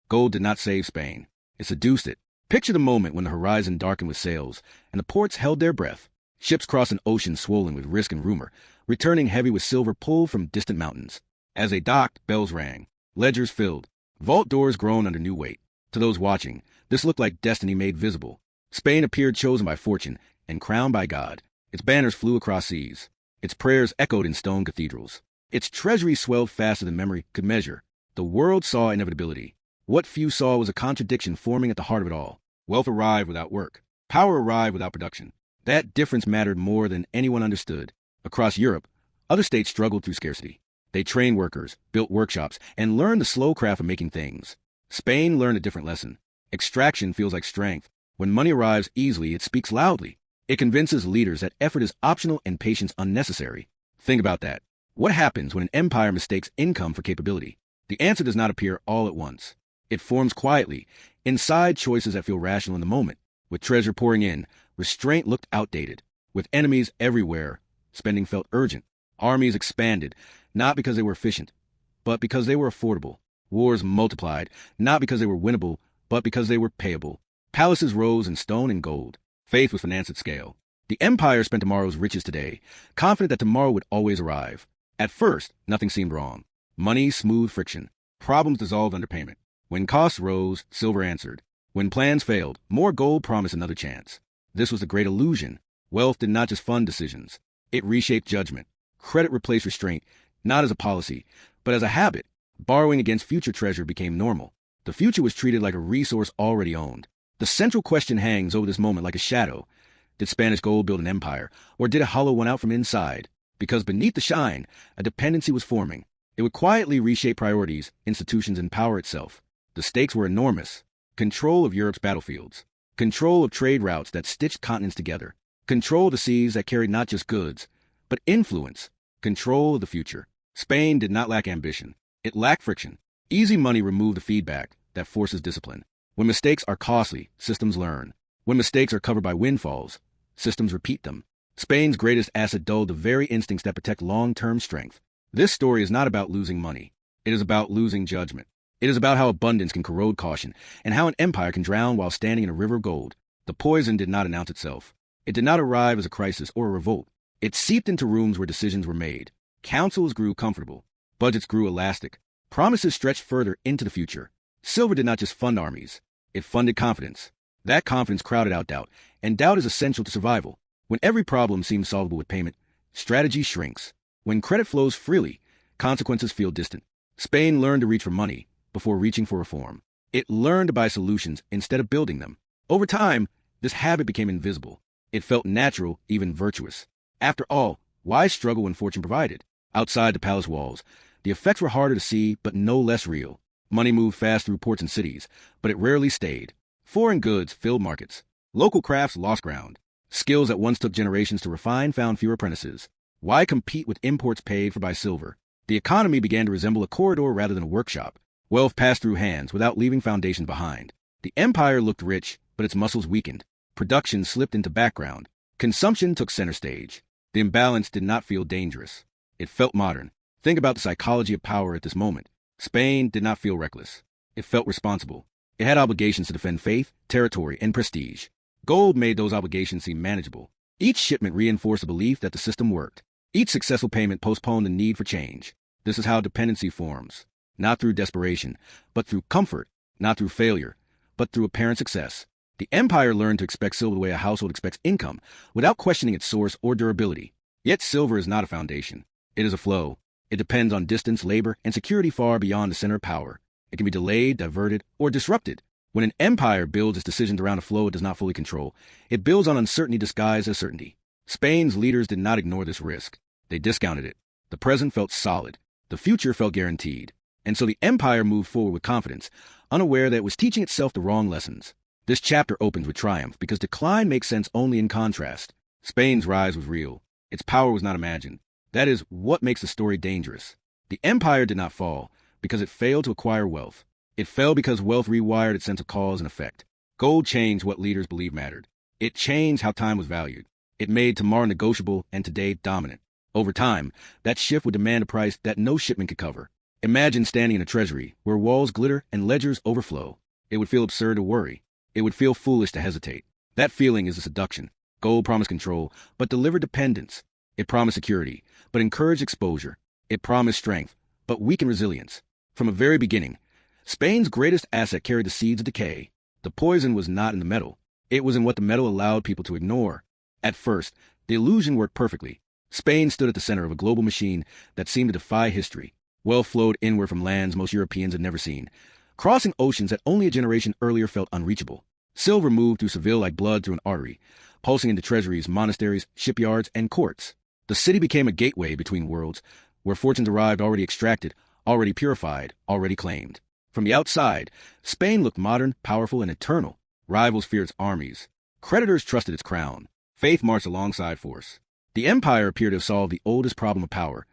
Gold did not save Spain. It seduced it. Picture the moment when the horizon darkened with sails, and the ports held their breath. Ships crossing oceans swollen with risk and rumor, returning heavy with silver pulled from distant mountains. As they docked, bells rang. Ledgers filled. Vault doors groaned under new weight. To those watching, this looked like destiny made visible. Spain appeared chosen by fortune and crowned by God. Its banners flew across seas. Its prayers echoed in stone cathedrals. Its treasury swelled faster than memory could measure. The world saw inevitability. What few saw was a contradiction forming at the heart of it all. Wealth arrived without work. Power arrived without production. That difference mattered more than anyone understood. Across Europe, other states struggled through scarcity. They trained workers, built workshops, and learned the slow craft of making things. Spain learned a different lesson. Extraction feels like strength. When money arrives easily, it speaks loudly. It convinces leaders that effort is optional and patience unnecessary. Think about that. What happens when an empire mistakes income for capability? The answer does not appear all at once. It forms quietly, inside choices that feel rational in the moment. With treasure pouring in, restraint looked outdated. With enemies everywhere, spending felt urgent. Armies expanded, not because they were efficient, but because they were affordable. Wars multiplied, not because they were winnable, but because they were payable. Palaces rose in stone and gold. Faith was financed at scale. The empire spent tomorrow's riches today, confident that tomorrow would always arrive. At first, nothing seemed wrong. Money smoothed friction. Problems dissolved under payment. When costs rose, silver answered. When plans failed, more gold promised another chance. This was the great illusion. Wealth did not just fund decisions. It reshaped judgment. Credit replaced restraint, not as a policy, but as a habit. Borrowing against future treasure became normal. The future was treated like a resource already owned. The central question hangs over this moment like a shadow. Did Spanish gold build an empire, or did it hollow one out from inside? Because beneath the shine, a dependency was forming. It would quietly reshape priorities, institutions, and power itself. The stakes were enormous. Control of Europe's battlefields. Control of trade routes that stitched continents together. Control of the seas that carried not just goods, but influence. Control of the future. Spain did not lack ambition. It lacked friction. Easy money removed the feedback that forces discipline. When mistakes are costly, systems learn. When mistakes are covered by windfalls, systems repeat them. Spain's greatest asset dulled the very instincts that protect long-term strength. This story is not about losing money. It is about losing judgment. It is about how abundance can corrode caution, and how an empire can drown while standing in a river of gold. The poison did not announce itself. It did not arrive as a crisis or a revolt. It seeped into rooms where decisions were made. Councils grew comfortable. Budgets grew elastic. Promises stretched further into the future. Silver did not just fund armies. It funded confidence. That confidence crowded out doubt, and doubt is essential to survival. When every problem seems solvable with payment, strategy shrinks. When credit flows freely, consequences feel distant. Spain learned to reach for money before reaching for reform. It learned to buy solutions instead of building them. Over time, this habit became invisible. It felt natural, even virtuous. After all, why struggle when fortune provided? Outside the palace walls, the effects were harder to see, but no less real. Money moved fast through ports and cities, but it rarely stayed. Foreign goods filled markets. Local crafts lost ground. Skills that once took generations to refine found fewer apprentices. Why compete with imports paid for by silver? The economy began to resemble a corridor rather than a workshop. Wealth passed through hands without leaving foundations behind. The empire looked rich, but its muscles weakened. Production slipped into background. Consumption took center stage. The imbalance did not feel dangerous. It felt modern. Think about the psychology of power at this moment. Spain did not feel reckless. It felt responsible. It had obligations to defend faith, territory, and prestige. Gold made those obligations seem manageable. Each shipment reinforced the belief that the system worked. Each successful payment postponed the need for change. This is how dependency forms. Not through desperation, but through comfort. Not through failure, but through apparent success. The empire learned to expect silver the way a household expects income, without questioning its source or durability. Yet silver is not a foundation. It is a flow. It depends on distance, labor, and security far beyond the center of power. It can be delayed, diverted, or disrupted. When an empire builds its decisions around a flow it does not fully control, it builds on uncertainty disguised as certainty. Spain's leaders did not ignore this risk. They discounted it. The present felt solid. The future felt guaranteed. And so the empire moved forward with confidence, unaware that it was teaching itself the wrong lessons. This chapter opens with triumph because decline makes sense only in contrast. Spain's rise was real. Its power was not imagined. That is what makes the story dangerous. The empire did not fall because it failed to acquire wealth. It fell because wealth rewired its sense of cause and effect. Gold changed what leaders believed mattered. It changed how time was valued. It made tomorrow negotiable and today dominant. Over time, that shift would demand a price that no shipment could cover. Imagine standing in a treasury where walls glitter and ledgers overflow. It would feel absurd to worry. It would feel foolish to hesitate. That feeling is a seduction. Gold promised control, but delivered dependence. It promised security, but encouraged exposure. It promised strength, but weakened resilience. From the very beginning, Spain's greatest asset carried the seeds of decay. The poison was not in the metal. It was in what the metal allowed people to ignore. At first, the illusion worked perfectly. Spain stood at the center of a global machine that seemed to defy history. Wealth flowed inward from lands most Europeans had never seen, crossing oceans that only a generation earlier felt unreachable. Silver moved through Seville like blood through an artery, pulsing into treasuries, monasteries, shipyards, and courts. The city became a gateway between worlds, where fortunes arrived already extracted, already purified, already claimed. From the outside, Spain looked modern, powerful, and eternal. Rivals feared its armies. Creditors trusted its crown. Faith marched alongside force. The empire appeared to have solved the oldest problem of power: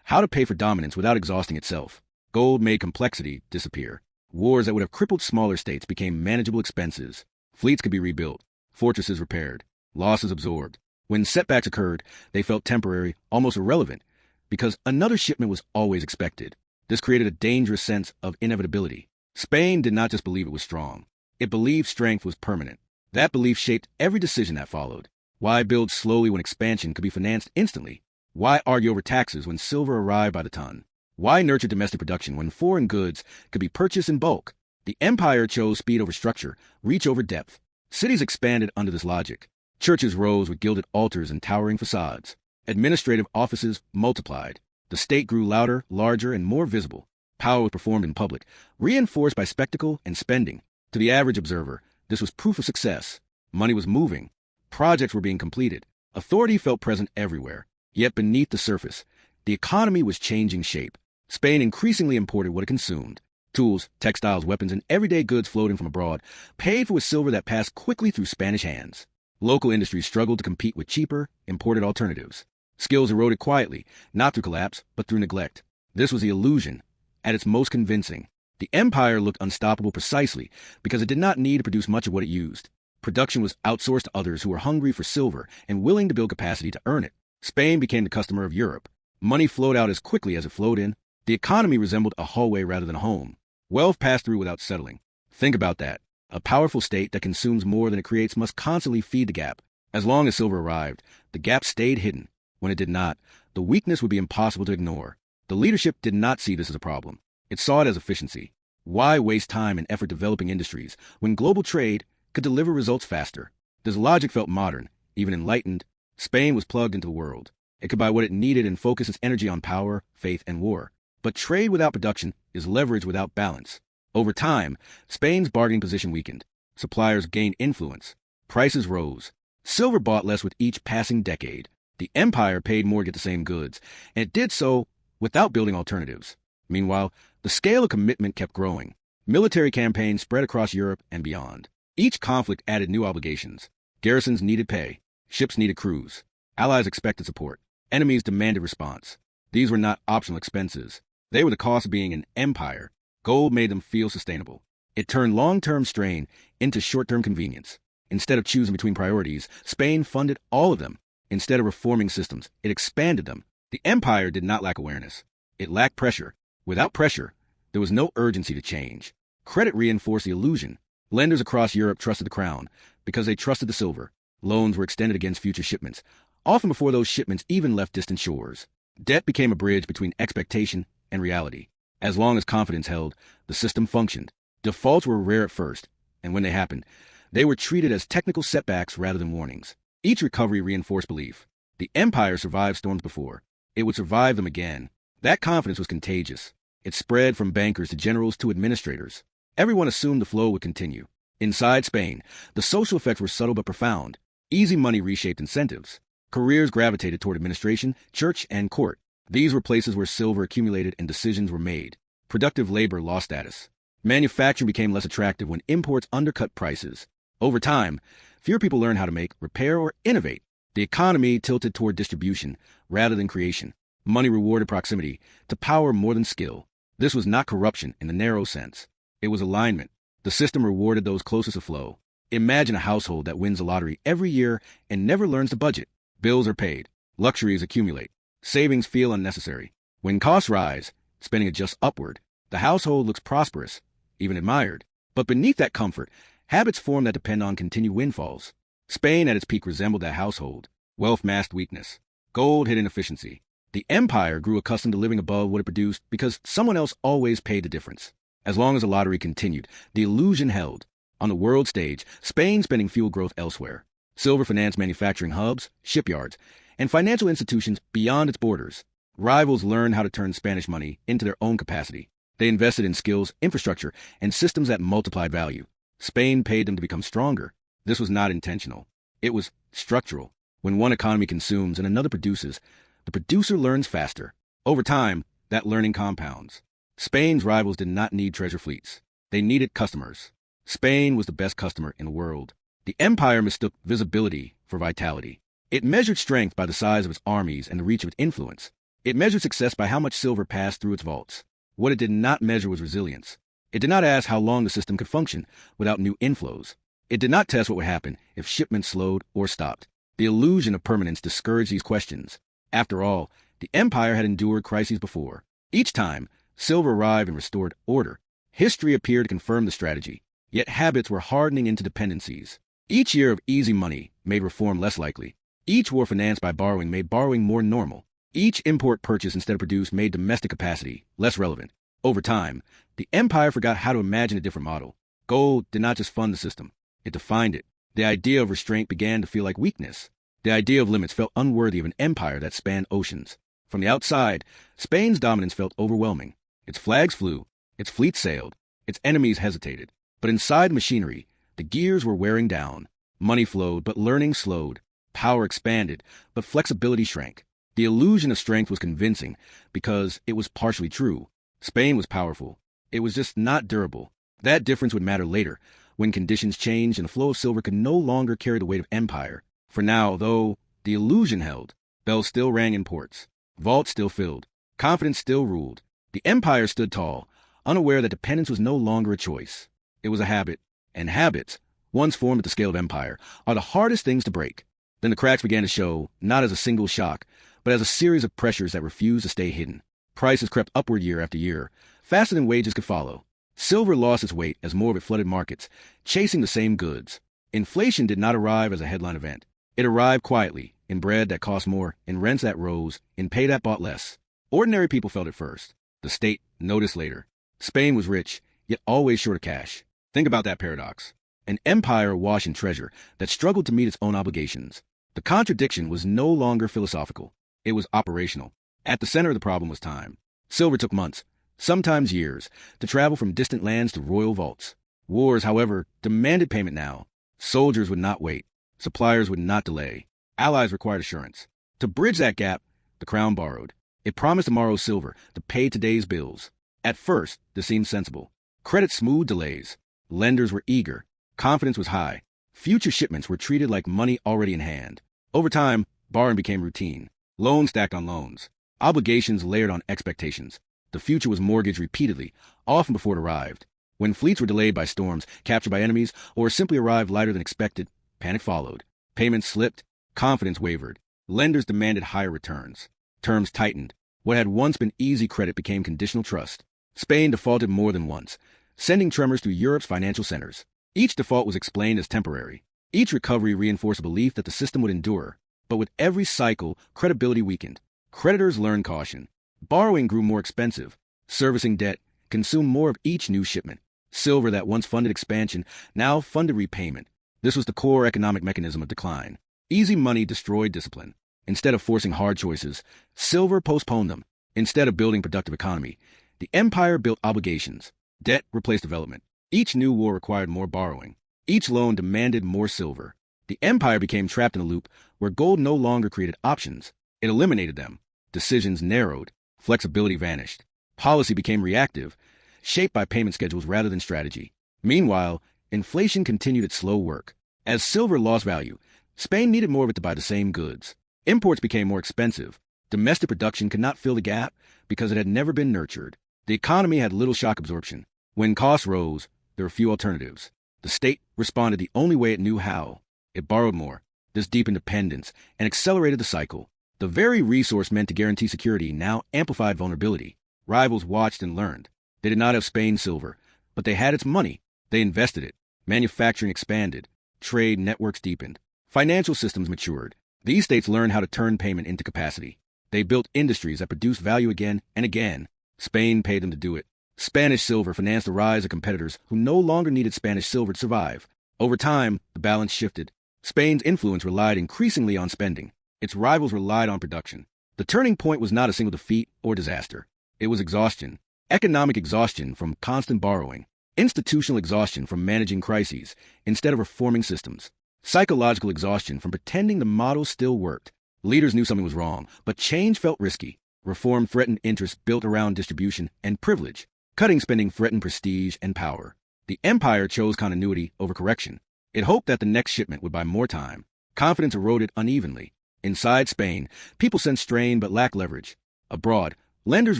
how to pay for dominance without exhausting itself. Gold made complexity disappear. Wars that would have crippled smaller states became manageable expenses. Fleets could be rebuilt, fortresses repaired, losses absorbed. When setbacks occurred, they felt temporary, almost irrelevant, because another shipment was always expected. This created a dangerous sense of inevitability. Spain did not just believe it was strong. It believed strength was permanent. That belief shaped every decision that followed. Why build slowly when expansion could be financed instantly? Why argue over taxes when silver arrived by the ton? Why nurture domestic production when foreign goods could be purchased in bulk? The empire chose speed over structure, reach over depth. Cities expanded under this logic. Churches rose with gilded altars and towering facades. Administrative offices multiplied. The state grew louder, larger, and more visible. Power was performed in public, reinforced by spectacle and spending. To the average observer, this was proof of success. Money was moving. Projects were being completed. Authority felt present everywhere. Yet beneath the surface, the economy was changing shape. Spain increasingly imported what it consumed. Tools, textiles, weapons, and everyday goods floating from abroad, paid for with silver that passed quickly through Spanish hands. Local industries struggled to compete with cheaper, imported alternatives. Skills eroded quietly, not through collapse, but through neglect. This was the illusion, at its most convincing. The empire looked unstoppable precisely because it did not need to produce much of what it used. Production was outsourced to others who were hungry for silver and willing to build capacity to earn it. Spain became the customer of Europe. Money flowed out as quickly as it flowed in. The economy resembled a hallway rather than a home. Wealth passed through without settling. Think about that. A powerful state that consumes more than it creates must constantly feed the gap. As long as silver arrived, the gap stayed hidden. When it did not, the weakness would be impossible to ignore. The leadership did not see this as a problem. It saw it as efficiency. Why waste time and effort developing industries when global trade could deliver results faster? This logic felt modern, even enlightened. Spain was plugged into the world. It could buy what it needed and focus its energy on power, faith, and war. But trade without production is leverage without balance. Over time, Spain's bargaining position weakened. Suppliers gained influence. Prices rose. Silver bought less with each passing decade. The empire paid more to get the same goods, and it did so without building alternatives. Meanwhile, the scale of commitment kept growing. Military campaigns spread across Europe and beyond. Each conflict added new obligations. Garrisons needed pay. Ships needed crews. Allies expected support. Enemies demanded response. These were not optional expenses. They were the cost of being an empire. Gold made them feel sustainable. It turned long-term strain into short-term convenience. Instead of choosing between priorities, Spain funded all of them. Instead of reforming systems, it expanded them. The empire did not lack awareness. It lacked pressure. Without pressure, there was no urgency to change. Credit reinforced the illusion. Lenders across Europe trusted the crown because they trusted the silver. Loans were extended against future shipments, often before those shipments even left distant shores. Debt became a bridge between expectation and reality. As long as confidence held, the system functioned. Defaults were rare at first, and when they happened, they were treated as technical setbacks rather than warnings. Each recovery reinforced belief. The empire survived storms before. It would survive them again. That confidence was contagious. It spread from bankers to generals to administrators. Everyone assumed the flow would continue. Inside Spain, the social effects were subtle but profound. Easy money reshaped incentives. Careers gravitated toward administration, church, and court. These were places where silver accumulated and decisions were made. Productive labor lost status. Manufacturing became less attractive when imports undercut prices. Over time, fewer people learned how to make, repair, or innovate. The economy tilted toward distribution rather than creation. Money rewarded proximity to power more than skill. This was not corruption in the narrow sense. It was alignment. The system rewarded those closest to flow. Imagine a household that wins the lottery every year and never learns to budget. Bills are paid. Luxuries accumulate. Savings feel unnecessary. When costs rise, spending adjusts upward. The household looks prosperous, even admired. But beneath that comfort, habits form that depend on continued windfalls. Spain at its peak resembled that household. Wealth masked weakness. Gold hid inefficiency. The empire grew accustomed to living above what it produced because someone else always paid the difference. As long as the lottery continued, the illusion held. On the world stage, Spain spending fueled growth elsewhere. Silver financed manufacturing hubs, shipyards, and financial institutions beyond its borders. Rivals learned how to turn Spanish money into their own capacity. They invested in skills, infrastructure, and systems that multiplied value. Spain paid them to become stronger. This was not intentional. It was structural. When one economy consumes and another produces, the producer learns faster. Over time, that learning compounds. Spain's rivals did not need treasure fleets. They needed customers. Spain was the best customer in the world. The empire mistook visibility for vitality. It measured strength by the size of its armies and the reach of its influence. It measured success by how much silver passed through its vaults. What it did not measure was resilience. It did not ask how long the system could function without new inflows. It did not test what would happen if shipments slowed or stopped. The illusion of permanence discouraged these questions. After all, the empire had endured crises before. Each time, silver arrived and restored order. History appeared to confirm the strategy. Yet habits were hardening into dependencies. Each year of easy money made reform less likely. Each war financed by borrowing made borrowing more normal. Each import purchase instead of produce made domestic capacity less relevant. Over time, the empire forgot how to imagine a different model. Gold did not just fund the system. It defined it. The idea of restraint began to feel like weakness. The idea of limits felt unworthy of an empire that spanned oceans. From the outside, Spain's dominance felt overwhelming. Its flags flew, its fleets sailed, its enemies hesitated. But inside machinery, the gears were wearing down. Money flowed, but learning slowed. Power expanded, but flexibility shrank. The illusion of strength was convincing because it was partially true. Spain was powerful. It was just not durable. That difference would matter later, when conditions changed and the flow of silver could no longer carry the weight of empire. For now, though, the illusion held. Bells still rang in ports. Vaults still filled. Confidence still ruled. The empire stood tall, unaware that dependence was no longer a choice. It was a habit. And habits, once formed at the scale of empire, are the hardest things to break. Then the cracks began to show, not as a single shock, but as a series of pressures that refused to stay hidden. Prices crept upward year after year, faster than wages could follow. Silver lost its weight as more of it flooded markets, chasing the same goods. Inflation did not arrive as a headline event. It arrived quietly, in bread that cost more, in rents that rose, in pay that bought less. Ordinary people felt it first. The state noticed later. Spain was rich, yet always short of cash. Think about that paradox. An empire awash in treasure that struggled to meet its own obligations. The contradiction was no longer philosophical. It was operational. At the center of the problem was time. Silver took months, sometimes years, to travel from distant lands to royal vaults. Wars, however, demanded payment now. Soldiers would not wait. Suppliers would not delay. Allies required assurance. To bridge that gap, the crown borrowed. It promised tomorrow's silver to pay today's bills. At first, this seemed sensible. Credit smoothed delays. Lenders were eager. Confidence was high. Future shipments were treated like money already in hand. Over time, borrowing became routine. Loans stacked on loans. Obligations layered on expectations. The future was mortgaged repeatedly, often before it arrived. When fleets were delayed by storms, captured by enemies, or simply arrived lighter than expected, panic followed. Payments slipped. Confidence wavered. Lenders demanded higher returns. Terms tightened. What had once been easy credit became conditional trust. Spain defaulted more than once, sending tremors through Europe's financial centers. Each default was explained as temporary. Each recovery reinforced a belief that the system would endure. But with every cycle, credibility weakened. Creditors learned caution. Borrowing grew more expensive. Servicing debt consumed more of each new shipment. Silver that once funded expansion now funded repayment. This was the core economic mechanism of decline. Easy money destroyed discipline. Instead of forcing hard choices, silver postponed them. Instead of building productive economy, the empire built obligations. Debt replaced development. Each new war required more borrowing. Each loan demanded more silver. The empire became trapped in a loop where gold no longer created options. It eliminated them. Decisions narrowed. Flexibility vanished. Policy became reactive, shaped by payment schedules rather than strategy. Meanwhile, inflation continued its slow work. As silver lost value, Spain needed more of it to buy the same goods. Imports became more expensive. Domestic production could not fill the gap because it had never been nurtured. The economy had little shock absorption. When costs rose, there were few alternatives. The state responded the only way it knew how. It borrowed more. This deepened dependence and accelerated the cycle. The very resource meant to guarantee security now amplified vulnerability. Rivals watched and learned. They did not have Spain's silver, but they had its money. They invested it. Manufacturing expanded. Trade networks deepened. Financial systems matured. These states learned how to turn payment into capacity. They built industries that produced value again and again. Spain paid them to do it. Spanish silver financed the rise of competitors who no longer needed Spanish silver to survive. Over time, the balance shifted. Spain's influence relied increasingly on spending. Its rivals relied on production. The turning point was not a single defeat or disaster. It was exhaustion. Economic exhaustion from constant borrowing. Institutional exhaustion from managing crises instead of reforming systems. Psychological exhaustion from pretending the model still worked. Leaders knew something was wrong, but change felt risky. Reform threatened interests built around distribution and privilege. Cutting spending threatened prestige and power. The empire chose continuity over correction. It hoped that the next shipment would buy more time. Confidence eroded unevenly. Inside Spain, people sensed strain but lacked leverage. Abroad, lenders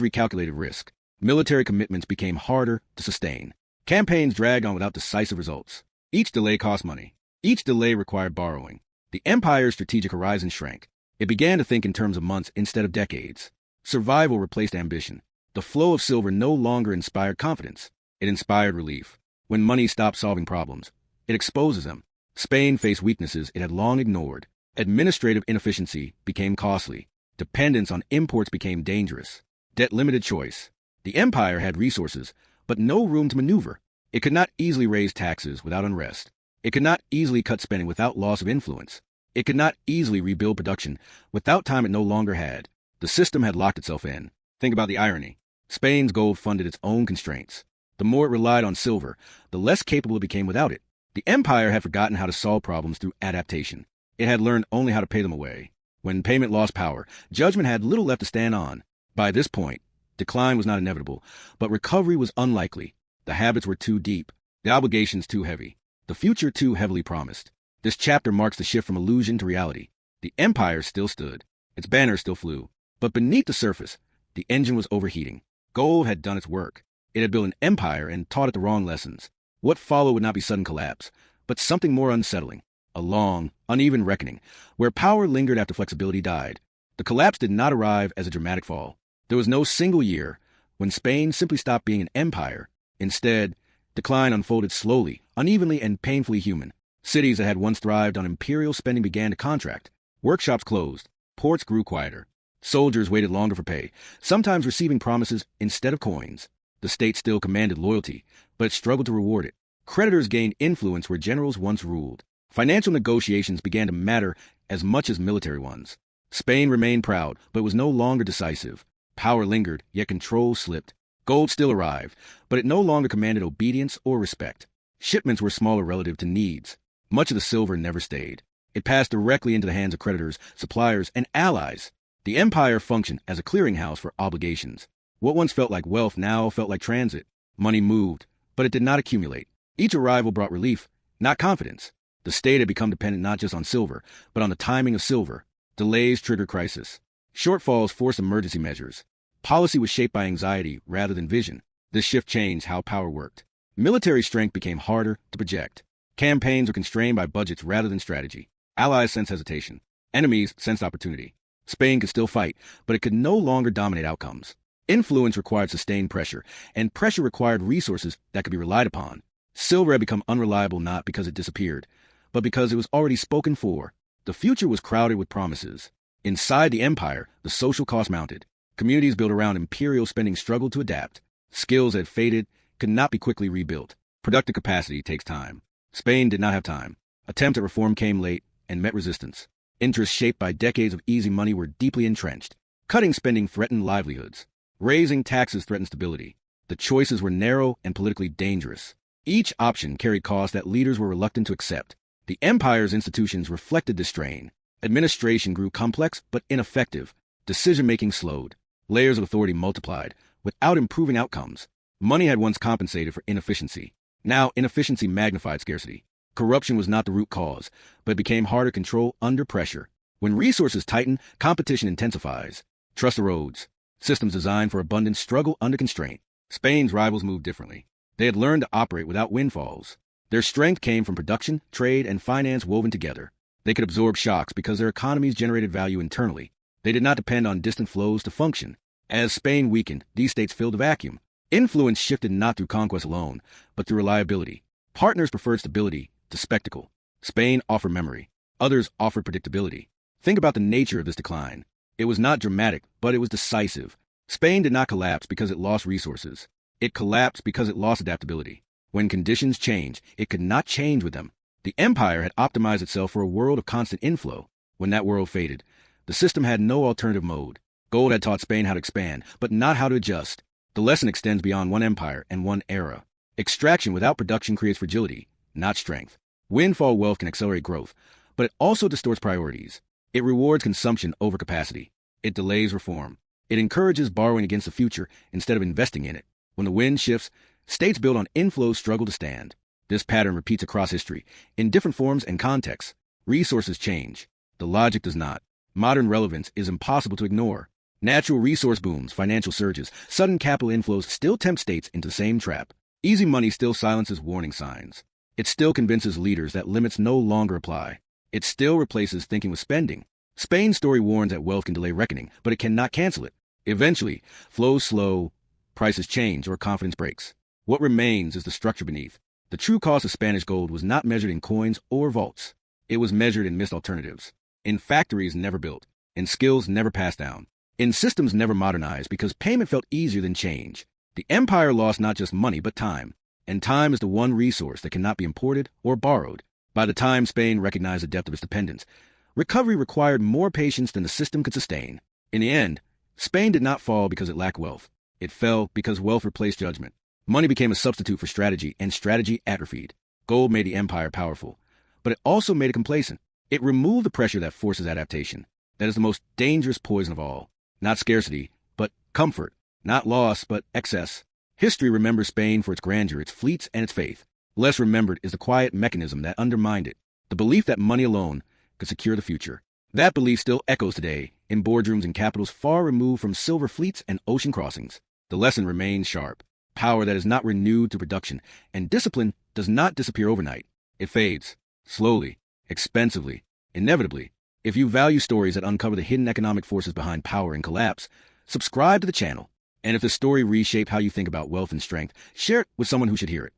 recalculated risk. Military commitments became harder to sustain. Campaigns dragged on without decisive results. Each delay cost money. Each delay required borrowing. The empire's strategic horizon shrank. It began to think in terms of months instead of decades. Survival replaced ambition. The flow of silver no longer inspired confidence. It inspired relief. When money stopped solving problems, it exposes them. Spain faced weaknesses it had long ignored. Administrative inefficiency became costly. Dependence on imports became dangerous. Debt limited choice. The empire had resources, but no room to maneuver. It could not easily raise taxes without unrest. It could not easily cut spending without loss of influence. It could not easily rebuild production without time it no longer had. The system had locked itself in. Think about the irony. Spain's gold funded its own constraints. The more it relied on silver, the less capable it became without it. The empire had forgotten how to solve problems through adaptation. It had learned only how to pay them away. When payment lost power, judgment had little left to stand on. By this point, decline was not inevitable, but recovery was unlikely. The habits were too deep, the obligations too heavy, the future too heavily promised. This chapter marks the shift from illusion to reality. The empire still stood. Its banner still flew. But beneath the surface, the engine was overheating. Gold had done its work. It had built an empire and taught it the wrong lessons. What followed would not be sudden collapse, but something more unsettling. A long, uneven reckoning, where power lingered after flexibility died. The collapse did not arrive as a dramatic fall. There was no single year when Spain simply stopped being an empire. Instead, decline unfolded slowly, unevenly, and painfully human. Cities that had once thrived on imperial spending began to contract. Workshops closed. Ports grew quieter. Soldiers waited longer for pay, sometimes receiving promises instead of coins. The state still commanded loyalty, but it struggled to reward it. Creditors gained influence where generals once ruled. Financial negotiations began to matter as much as military ones. Spain remained proud, but was no longer decisive. Power lingered, yet control slipped. Gold still arrived, but it no longer commanded obedience or respect. Shipments were smaller relative to needs. Much of the silver never stayed. It passed directly into the hands of creditors, suppliers, and allies. The empire functioned as a clearinghouse for obligations. What once felt like wealth now felt like transit. Money moved, but it did not accumulate. Each arrival brought relief, not confidence. The state had become dependent not just on silver, but on the timing of silver. Delays triggered crisis. Shortfalls forced emergency measures. Policy was shaped by anxiety rather than vision. This shift changed how power worked. Military strength became harder to project. Campaigns were constrained by budgets rather than strategy. Allies sensed hesitation. Enemies sensed opportunity. Spain could still fight, but it could no longer dominate outcomes. Influence required sustained pressure, and pressure required resources that could be relied upon. Silver had become unreliable not because it disappeared, but because it was already spoken for. The future was crowded with promises. Inside the empire, the social cost mounted. Communities built around imperial spending struggled to adapt. Skills that faded could not be quickly rebuilt. Productive capacity takes time. Spain did not have time. Attempts at reform came late and met resistance. Interests shaped by decades of easy money were deeply entrenched. Cutting spending threatened livelihoods. Raising taxes threatened stability. The choices were narrow and politically dangerous. Each option carried costs that leaders were reluctant to accept. The empire's institutions reflected this strain. Administration grew complex but ineffective. Decision-making slowed. Layers of authority multiplied, without improving outcomes. Money had once compensated for inefficiency. Now inefficiency magnified scarcity. Corruption was not the root cause, but it became harder to control under pressure. When resources tighten, competition intensifies. Trust erodes. Systems designed for abundance struggle under constraint. Spain's rivals moved differently. They had learned to operate without windfalls. Their strength came from production, trade, and finance woven together. They could absorb shocks because their economies generated value internally. They did not depend on distant flows to function. As Spain weakened, these states filled a vacuum. Influence shifted not through conquest alone, but through reliability. Partners preferred stability to spectacle. Spain offered memory. Others offered predictability. Think about the nature of this decline. It was not dramatic, but it was decisive. Spain did not collapse because it lost resources. It collapsed because it lost adaptability. When conditions changed, it could not change with them. The empire had optimized itself for a world of constant inflow. When that world faded, the system had no alternative mode. Gold had taught Spain how to expand, but not how to adjust. The lesson extends beyond one empire and one era. Extraction without production creates fragility, not strength. Windfall wealth can accelerate growth, but it also distorts priorities. It rewards consumption over capacity. It delays reform. It encourages borrowing against the future instead of investing in it. When the wind shifts, states built on inflows struggle to stand. This pattern repeats across history, in different forms and contexts. Resources change. The logic does not. Modern relevance is impossible to ignore. Natural resource booms, financial surges, sudden capital inflows still tempt states into the same trap. Easy money still silences warning signs. It still convinces leaders that limits no longer apply. It still replaces thinking with spending. Spain's story warns that wealth can delay reckoning, but it cannot cancel it. Eventually, flows slow, prices change, or confidence breaks. What remains is the structure beneath. The true cost of Spanish gold was not measured in coins or vaults. It was measured in missed alternatives, in factories never built, in skills never passed down, in systems never modernized because payment felt easier than change. The empire lost not just money but time, and time is the one resource that cannot be imported or borrowed. By the time Spain recognized the depth of its dependence, recovery required more patience than the system could sustain. In the end, Spain did not fall because it lacked wealth. It fell because wealth replaced judgment. Money became a substitute for strategy, and strategy atrophied. Gold made the empire powerful, but it also made it complacent. It removed the pressure that forces adaptation. That is the most dangerous poison of all. Not scarcity, but comfort. Not loss, but excess. History remembers Spain for its grandeur, its fleets, and its faith. Less remembered is the quiet mechanism that undermined it. The belief that money alone could secure the future. That belief still echoes today in boardrooms and capitals far removed from silver fleets and ocean crossings. The lesson remains sharp. Power that is not renewed through production, and discipline does not disappear overnight. It fades. Slowly. Expensively. Inevitably. If you value stories that uncover the hidden economic forces behind power and collapse, subscribe to the channel. And if the story reshaped how you think about wealth and strength, share it with someone who should hear it.